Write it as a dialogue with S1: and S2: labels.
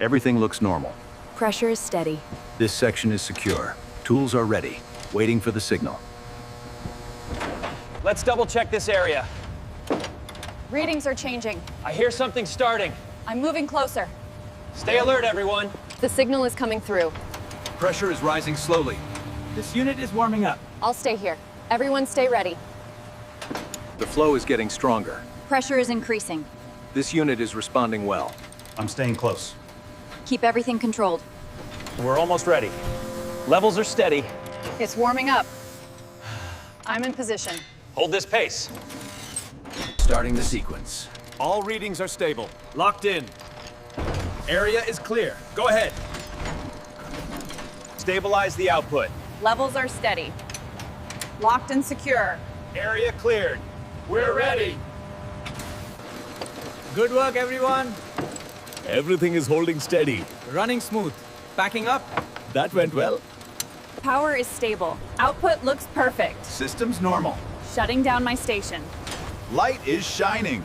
S1: Everything looks normal.
S2: Pressure is steady.
S1: This section is secure. Tools are ready, waiting for the signal.
S3: Let's double check this area.
S4: Readings are changing.
S3: I hear something starting.
S4: I'm moving closer.
S3: Stay alert, everyone.
S4: The signal is coming through.
S1: Pressure is rising slowly.
S5: This unit is warming up.
S4: I'll stay here. Everyone stay ready.
S1: The flow is getting stronger.
S2: Pressure is increasing.
S1: This unit is responding well.
S5: I'm staying close.
S2: Keep everything controlled.
S3: We're almost ready. Levels are steady.
S4: It's warming up. I'm in position.
S3: Hold this pace.
S1: Starting the sequence.
S6: All readings are stable. Locked in. Area is clear. Go ahead. Stabilize the output.
S4: Levels are steady. Locked and secure.
S6: Area cleared. We're ready.
S5: Good work, everyone.
S6: Everything is holding steady.
S5: Running smooth. Backing up.
S6: That went well.
S4: Power is stable. Output looks perfect.
S6: Systems normal.
S4: Shutting down my station.
S6: Light is shining.